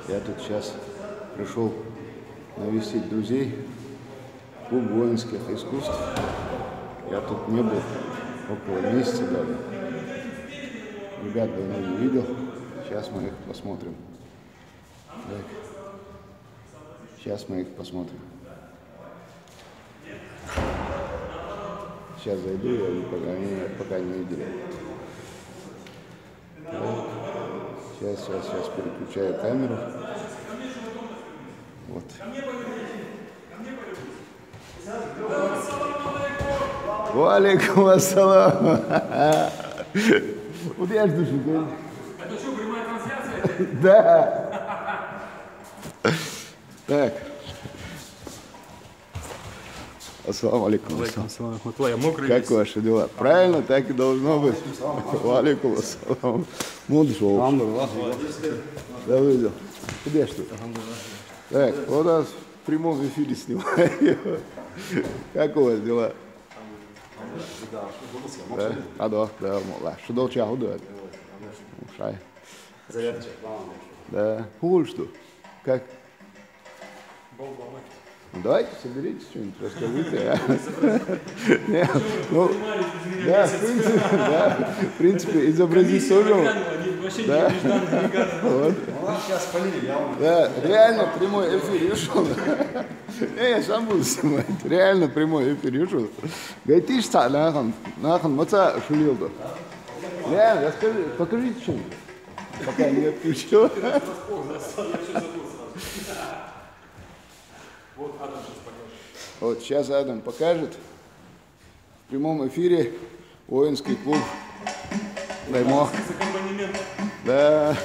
Я тут сейчас пришел навестить друзей, клуб воинских искусств. Я тут не был около месяца даже. Ребят давно не видел. Сейчас мы их посмотрим. Так. Сейчас мы их посмотрим. Сейчас зайду, я пока не видели. Так. Сейчас переключаю камеру. Вот. Валикум ассалам. Вот я жду, что... Это что, прямая трансляция? Да. Так. Ассаламу алейкум. Я мокрый. Как ваши дела? Правильно, так и должно быть. Валикум ассалам. Мудшоу. Да, выйдел. Где что? Так, вот нас в прямом эфире снимаю. Как у вас дела? Да, да, молодец. Что долго я буду? Шай. Да, хуль что? Как? Ну, давайте соберитесь что-нибудь, расскажите. Да, в принципе, изобразить тоже. Да, да, реально прямой эфир ушел. Я сам буду снимать. Реально прямой эфир ушел. Гайтиш нахан маца шулилда. Реально, расскажи, покажите что-нибудь. Пока не отключил. Вот сейчас Адам покажет в прямом эфире воинский клуб Даймо. Да.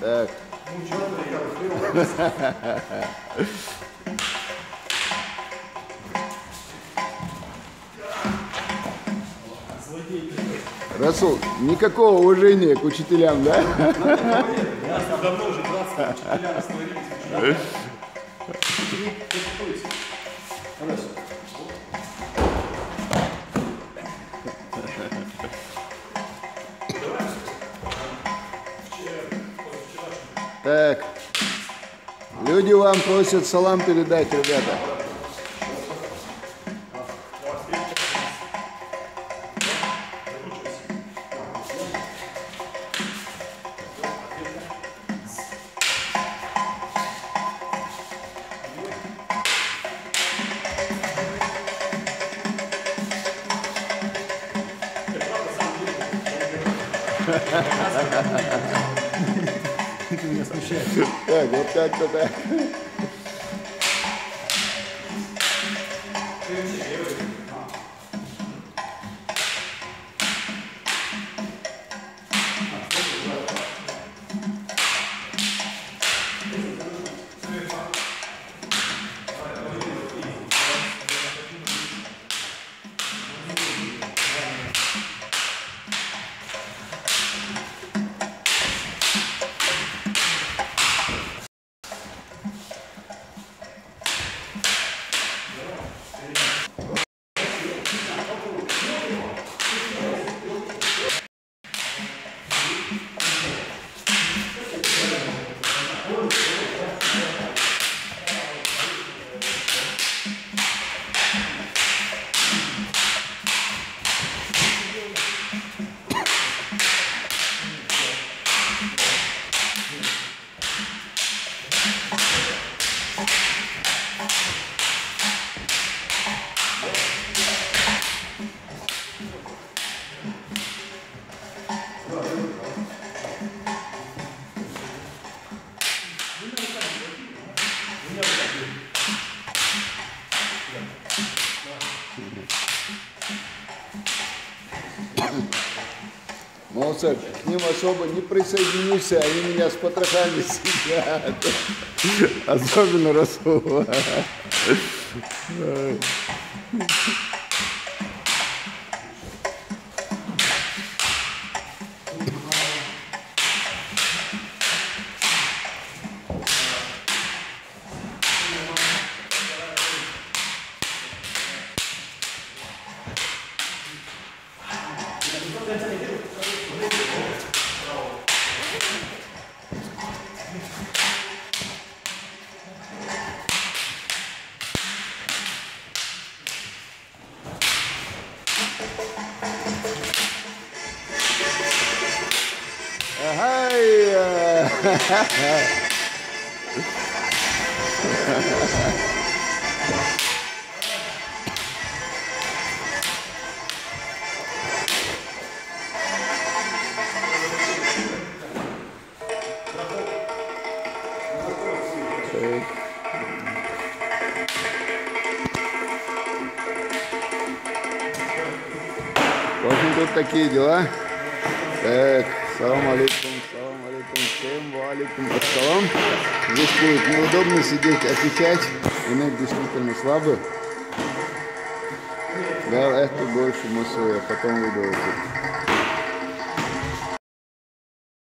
Так. Расул, никакого уважения к учителям, да? Давно уже 20 учителя растворились. Так, люди вам просят салам передать, ребята. Ты меня смущаешь. Так, вот как-то так. Муса, к ним особо не присоединишься, они меня с потрохами съедят. Особенно Расула. В общем, тут такие дела. Так, салам алейкум, всем валикум ассалам. Здесь будет неудобно сидеть, отвечать, и ноги действительно слабые. Да, это больше мусора, потом выйду.